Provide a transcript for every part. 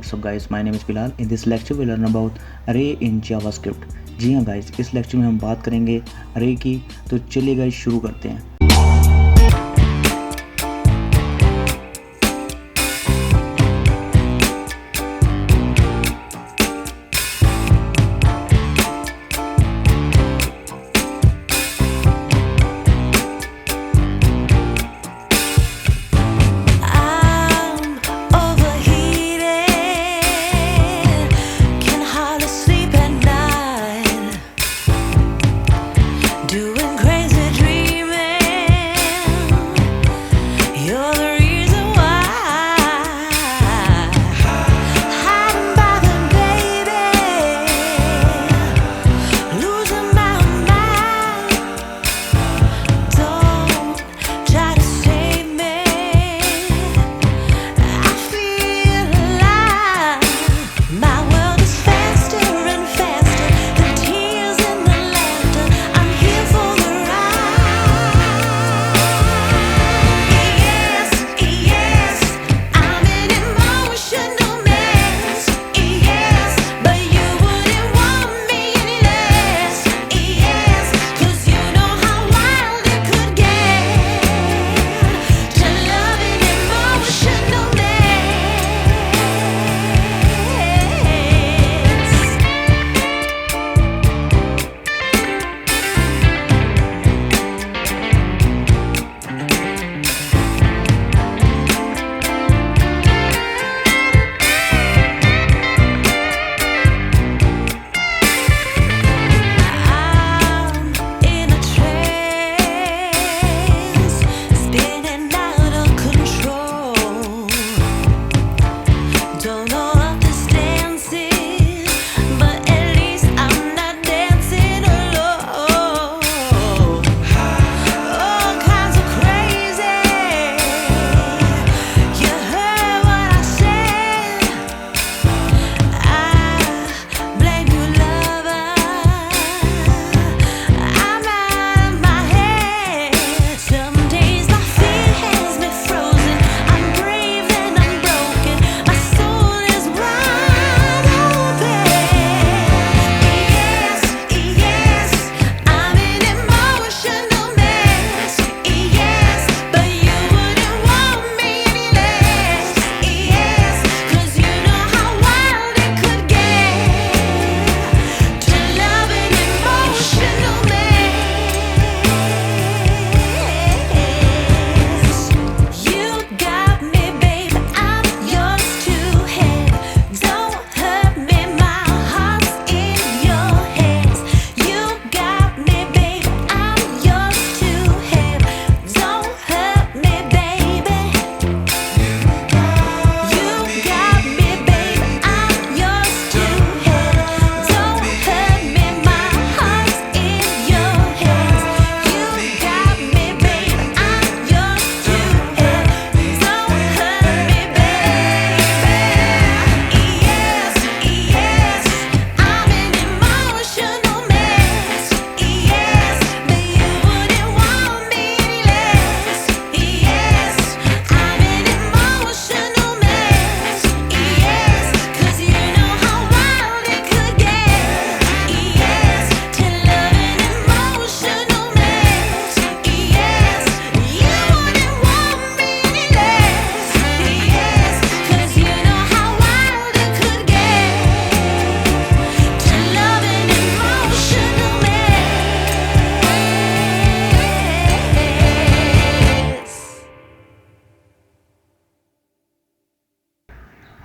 what's up guys, my name is Bilal. In this lecture we learn about array in JavaScript. जी हाँ guys, इस lecture में हम बात करेंगे array की। तो चलिए गाइस शुरू करते हैं।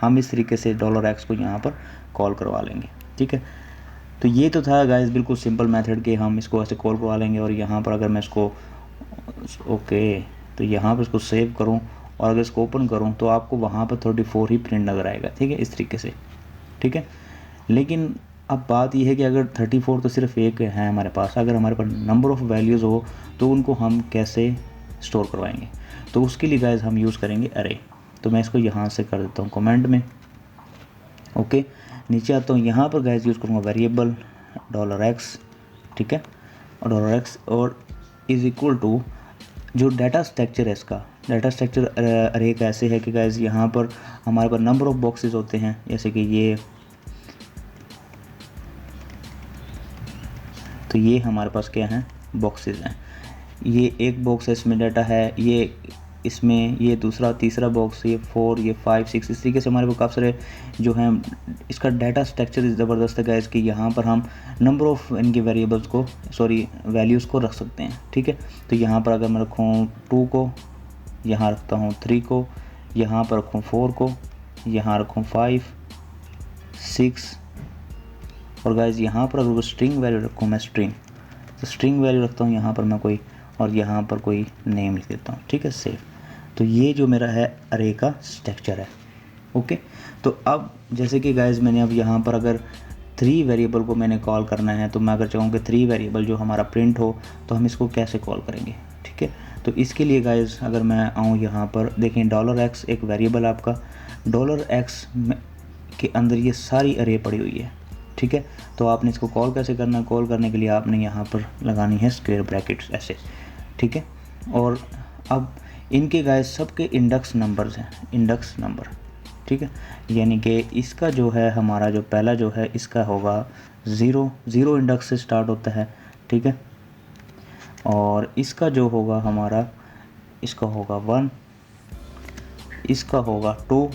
हम इस तरीके से $x को यहाँ पर कॉल करवा लेंगे। ठीक है, तो ये तो था गाइस बिल्कुल सिंपल मेथड के हम इसको ऐसे कॉल करवा लेंगे। और यहाँ पर अगर मैं इसको तो यहाँ पर इसको सेव करूँ और अगर इसको ओपन करूँ तो आपको वहाँ पर 34 ही प्रिंट नज़र आएगा। ठीक है, इस तरीके से। ठीक है, लेकिन अब बात यह है कि अगर 34 तो सिर्फ एक है हमारे पास, अगर हमारे पास नंबर ऑफ़ वैल्यूज़ हो तो उनको हम कैसे स्टोर करवाएंगे। तो उसके लिए गाइस हम यूज़ करेंगे अरे। तो मैं इसको यहाँ से कर देता हूँ कमेंट में। ओके, नीचे आता हूँ, यहाँ पर गाइस यूज़ करूँगा वेरिएबल $x। ठीक है, और $x और इज़ इक्वल टू जो डाटा स्ट्रक्चर है इसका, डाटा स्ट्रक्चर अरे कैसे है कि गाइस यहाँ पर हमारे पास नंबर ऑफ बॉक्सेस होते हैं, जैसे कि ये, तो ये हमारे पास क्या है, बॉक्सेस हैं। ये एक बॉक्स है, इसमें डाटा है, ये इसमें ये दूसरा तीसरा बॉक्स, ये 4, ये 5, 6, इस तरीके से हमारे पास काफ़ी सारे जो हैं इसका डाटा स्ट्रक्चर ज़बरदस्त है गाइस कि यहाँ पर हम नंबर ऑफ़ इनके वेरिएबल्स को वैल्यूज़ को रख सकते हैं, ठीक है। तो यहाँ पर अगर मैं रखूँ 2 को, यहाँ रखता हूँ 3 को, यहाँ पर रखूँ 4 को, यहाँ रखूँ 5, 6, और गाइस यहाँ पर अगर स्ट्रिंग वैल्यू रखूँ मैं स्ट्रिंग, तो स्ट्रिंग वैल्यू रखता हूँ यहाँ पर मैं कोई, और यहाँ पर कोई नेम लिख देता हूँ, ठीक है, सेव। तो ये जो मेरा है अरे का स्ट्रक्चर है, ओके। तो अब जैसे कि गाइस मैंने अब यहाँ पर अगर 3 वेरिएबल को मैंने कॉल करना है, तो मैं अगर चाहूँ कि 3 वेरिएबल जो हमारा प्रिंट हो, तो हम इसको कैसे कॉल करेंगे, ठीक है। तो इसके लिए गाइस अगर मैं आऊँ यहाँ पर, देखें $x एक वेरिएबल आपका, $x के अंदर ये सारी अरे पड़ी हुई है, ठीक है। तो आपने इसको कॉल कैसे करना है, कॉल करने के लिए आपने यहाँ पर लगानी है स्क्वायर ब्रैकेट्स ऐसे, ठीक है। और अब इनके गाइस सबके इंडेक्स नंबर्स हैं, इंडेक्स नंबर, ठीक है। यानी कि इसका जो है हमारा जो पहला जो है इसका होगा 0 इंडेक्स से स्टार्ट होता है, ठीक है। और इसका जो होगा हमारा, इसका होगा 1, इसका होगा 2,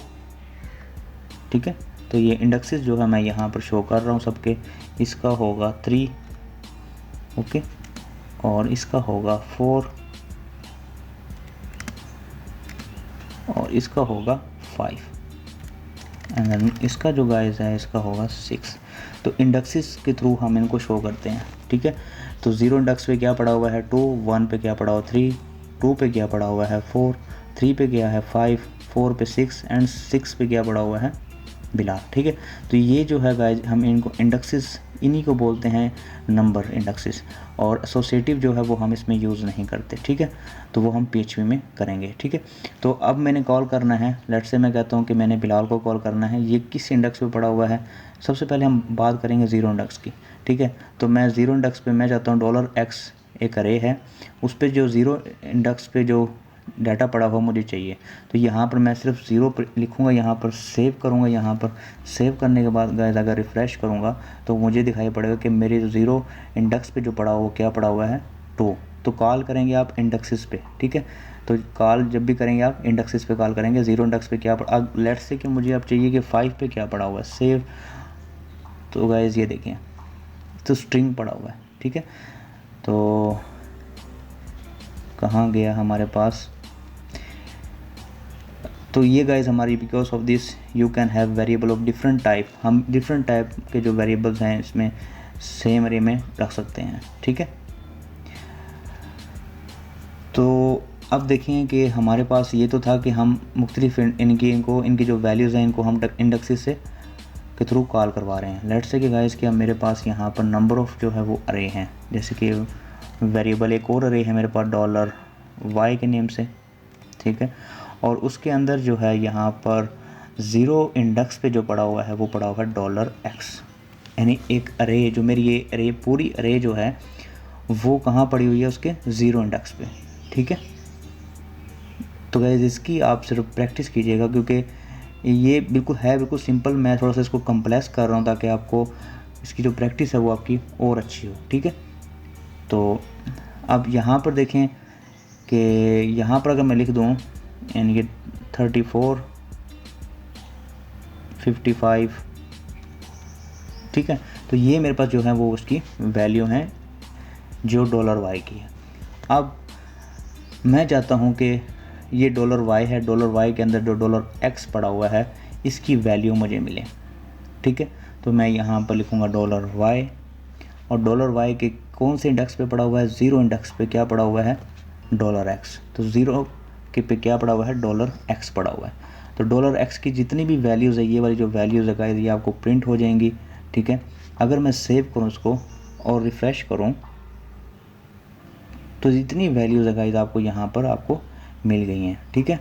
ठीक है। तो ये इंडेक्सेस जो है मैं यहाँ पर शो कर रहा हूँ सबके, इसका होगा 3, ओके, और इसका होगा 4, और इसका होगा 5, एंड देन इसका जो गाइस है इसका होगा 6। तो इंडेक्सेस के थ्रू हम इनको शो करते हैं, ठीक है। तो 0 इंडेक्स पे क्या पड़ा हुआ है 2, 1 पे क्या पड़ा हुआ 3, 2 पे क्या पड़ा हुआ है 4, 3 पे क्या है 5, 4 पे 6, एंड 6 पे क्या पड़ा हुआ है बिलाल, ठीक है। तो ये जो है गाइज हम इनको इंडेक्सेस, इन्हीं को बोलते हैं नंबर इंडेक्सेस, और एसोसिएटिव जो है वो हम इसमें यूज़ नहीं करते, ठीक है। तो वो हम PHP में करेंगे, ठीक है। तो अब मैंने कॉल करना है, लेट से मैं कहता हूँ कि मैंने बिलाल को कॉल करना है, ये किस इंडेक्स पे पड़ा हुआ है। सबसे पहले हम बात करेंगे 0 इंडेक्स की, ठीक है। तो मैं 0 इंडेक्स पे मैं चाहता हूँ $x एक अरे है, उस पर जो 0 इंडेक्स पे जो डाटा पड़ा हुआ मुझे चाहिए। तो यहाँ पर मैं सिर्फ 0 पर लिखूँगा, यहाँ पर सेव करूँगा, यहाँ पर सेव करने के बाद गाइस अगर रिफ़्रेश करूँगा तो मुझे दिखाई पड़ेगा कि मेरे 0 इंडेक्स पे जो पड़ा हुआ क्या पड़ा हुआ है 2। तो कॉल करेंगे आप इंडेक्सेस पे, ठीक है। तो कॉल जब भी करेंगे आप इंडेक्सेस पे कॉल करेंगे, 0 इंडेक्स पे क्या पड़ा, अब लेट्स से कि मुझे अब चाहिए कि 5 पे क्या पड़ा हुआ है, सेव। तो गाइस ये देखें, तो स्ट्रिंग पड़ा हुआ है, ठीक है। तो कहाँ गया हमारे पास, तो ये गाइस हमारी because of this you can have variable of different type, हम डिफरेंट टाइप के जो वेरिएबल्स हैं इसमें सेम अरे में रख सकते हैं, ठीक है। तो अब देखें कि हमारे पास ये तो था कि हम मुख्तलिफ इनकी जो वैल्यूज़ हैं इनको हम इंडेक्सेस से के थ्रू कॉल करवा रहे हैं। लेट्स से कि गाइस कि अब मेरे पास यहाँ पर नंबर ऑफ़ जो है वो अरे हैं, जैसे कि वेरिएबल एक और अरे है मेरे पास $y के नेम से, ठीक है। और उसके अंदर जो है यहाँ पर 0 इंडेक्स पे जो पड़ा हुआ है वो पड़ा हुआ है $x, यानी एक अरे जो मेरी ये अरे पूरी अरे जो है वो कहाँ पड़ी हुई है, उसके 0 इंडेक्स पे, ठीक है। तो गाइस इसकी आप सिर्फ प्रैक्टिस कीजिएगा, क्योंकि ये बिल्कुल सिंपल, मैं थोड़ा सा इसको कंप्लेक्स कर रहा हूँ ताकि आपको इसकी जो प्रैक्टिस है वो आपकी और अच्छी हो, ठीक है। तो अब यहाँ पर देखें कि यहाँ पर अगर मैं लिख दूँ यानी कि 34, 55, ठीक है। तो ये मेरे पास जो है वो उसकी वैल्यू है जो $y की है। अब मैं चाहता हूँ कि ये $y है, $y के अंदर जो $x पड़ा हुआ है इसकी वैल्यू मुझे मिले, ठीक है। तो मैं यहाँ पर लिखूँगा $y, और $y के कौन से इंडेक्स पे पड़ा हुआ है, 0 इंडेक्स पे क्या पड़ा हुआ है $x। तो 0 के पे क्या पड़ा हुआ है $x पड़ा हुआ है। तो $x की जितनी भी वैल्यूज़ है, ये वाली जो वैल्यूज़ है गाइस ये आपको प्रिंट हो जाएंगी, ठीक है। अगर मैं सेव करूँ इसको और रिफ़्रेश करूँ तो जितनी वैल्यूज़ है गाइस आपको यहाँ पर आपको मिल गई हैं, ठीक है।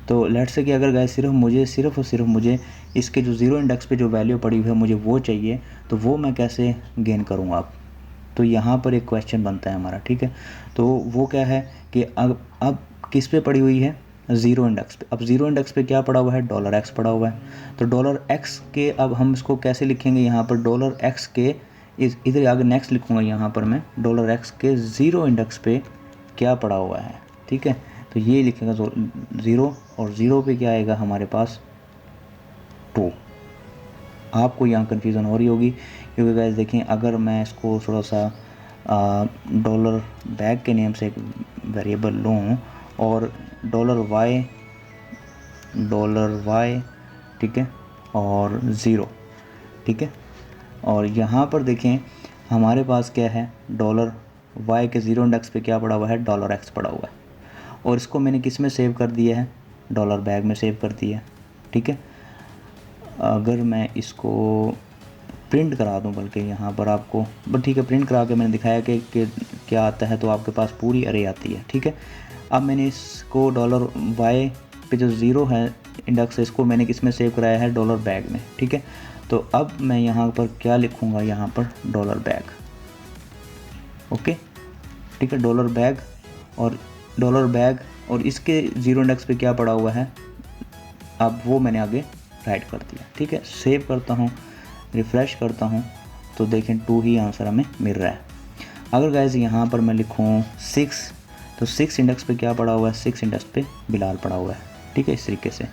तो लेट्स से कि अगर गाइस सिर्फ और सिर्फ मुझे इसके जो 0 इंडेक्स पे जो वैल्यू पड़ी हुई है मुझे वो चाहिए, तो वो मैं कैसे गेन करूँगा आप, तो यहाँ पर एक क्वेश्चन बनता है हमारा, ठीक है। तो वो क्या है कि अब किस पे पड़ी हुई है, ज़ीरो इंडेक्स पे। अब ज़ीरो इंडेक्स पे क्या पड़ा हुआ है, डॉलर एक्स पड़ा हुआ है। तो डॉलर एक्स के अब हम इसको कैसे लिखेंगे, यहाँ पर डॉलर एक्स के इधर आगे नेक्स्ट लिखूँगा, यहाँ पर मैं डॉलर एक्स के ज़ीरो इंडेक्स पे क्या पड़ा हुआ है, ठीक है। तो ये लिखेगा ज़ीरो, और ज़ीरो पे क्या आएगा हमारे पास 2। आपको यहाँ कन्फ्यूज़न हो रही होगी क्योंकि गाइस देखें, अगर मैं इसको थोड़ा सा डॉलर बैग के नेम से एक वेरिएबल लूँ और डॉलर वाई ठीक है और ज़ीरो, ठीक है। और यहाँ पर देखें हमारे पास क्या है, डॉलर वाई के ज़ीरो इंडेक्स पे क्या पड़ा हुआ है, डॉलर एक्स पड़ा हुआ है। और इसको मैंने किस में सेव कर दिया है, डॉलर बैग में सेव कर दिया है, ठीक है। अगर मैं इसको प्रिंट करा दूं, बल्कि यहाँ पर आपको बट ठीक है, प्रिंट करा के मैंने दिखाया कि क्या आता है, तो आपके पास पूरी अरे आती है, ठीक है। अब मैंने इसको डॉलर वाई पे जो ज़ीरो है इंडेक्स, इसको मैंने किस में सेव कराया है, डॉलर बैग में, ठीक है। तो अब मैं यहाँ पर क्या लिखूँगा, यहाँ पर डॉलर बैग, ओके, ठीक है, डॉलर बैग और इसके ज़ीरो इंडेक्स पे क्या पड़ा हुआ है, अब वो मैंने आगे राइट कर दिया, ठीक है। सेव करता हूँ, रिफ़्रेश करता हूँ, तो देखें 2 ही आंसर हमें मिल रहा है। अगर गाइस यहाँ पर मैं लिखूँ 6, तो 6 इंडेक्स पे क्या पड़ा हुआ है, 6 इंडेक्स पे बिलाल पड़ा हुआ है, ठीक है, इस तरीके से,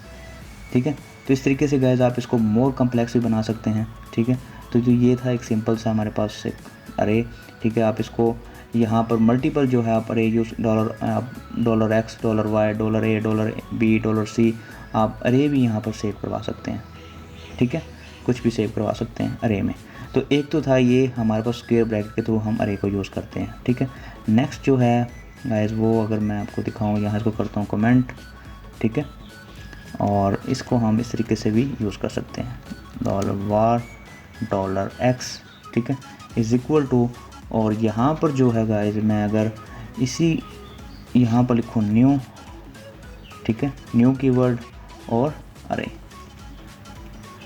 ठीक है। तो इस तरीके से गाइस आप इसको मोर कम्प्लेक्स भी बना सकते हैं, ठीक है। तो जो ये था एक सिंपल सा हमारे पास एक अरे, ठीक है। आप इसको यहाँ पर मल्टीपल जो है आप array use dollar x, dollar y, dollar a, dollar b, dollar c, आप अरे भी यहाँ पर सेव करवा सकते हैं, ठीक है। कुछ भी सेव करवा सकते हैं अरे में। तो एक तो था ये हमारे पास स्क्वायर ब्रैकेट के थ्रू हम अरे को यूज़ करते हैं, ठीक है। नेक्स्ट जो है गाइस वो अगर मैं आपको दिखाऊँ, यहाँ इसको करता हूँ कमेंट, ठीक है। और इसको हम इस तरीके से भी यूज़ कर सकते हैं, डॉलर वार डॉलर एक्स, ठीक है, इज़ इक्वल टू, और यहाँ पर जो है गाइस मैं अगर इसी यहाँ पर लिखूँ न्यू, ठीक है, न्यू कीवर्ड और अरे,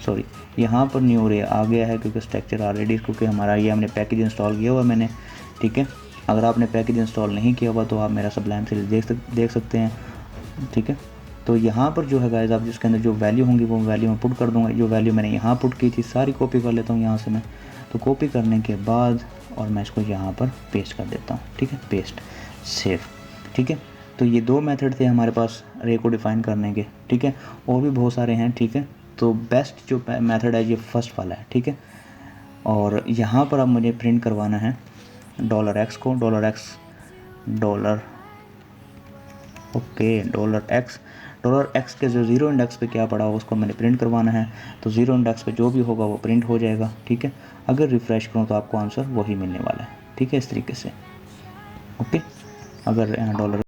सॉरी यहाँ पर न्यू अरे आ गया है क्योंकि स्ट्रक्चर ऑलरेडी, क्योंकि हमारा ये हमने पैकेज इंस्टॉल किया हुआ मैंने, ठीक है। अगर आपने पैकेज इंस्टॉल नहीं किया हुआ तो आप मेरा सबलाइम सीरीज देख सकते हैं, ठीक है। तो यहाँ पर जो है गाइस आप जिसके अंदर जो वैल्यू होंगी वो वैल्यू मैं पुट कर दूँगा। जो वैल्यू मैंने यहाँ पुट की थी सारी कॉपी कर लेता हूँ यहाँ से मैं, तो कॉपी करने के बाद और मैं इसको यहाँ पर पेस्ट कर देता हूँ, ठीक है, पेस्ट, सेव, ठीक है। तो ये 2 मेथड थे हमारे पास अरे को डिफ़ाइन करने के, ठीक है। और भी बहुत सारे हैं, ठीक है। तो बेस्ट जो मेथड है ये फर्स्ट वाला है, ठीक है। और यहाँ पर अब मुझे प्रिंट करवाना है डॉलर एक्स को, डॉलर एक्स के जो ज़ीरो इंडेक्स पे क्या पड़ा हो उसको मैंने प्रिंट करवाना है। तो ज़ीरो इंडेक्स पे जो भी होगा वो प्रिंट हो जाएगा, ठीक है। अगर रिफ़्रेश करूँ तो आपको आंसर वही मिलने वाला है, ठीक है, इस तरीके से, ओके। अगर यहाँ डॉलर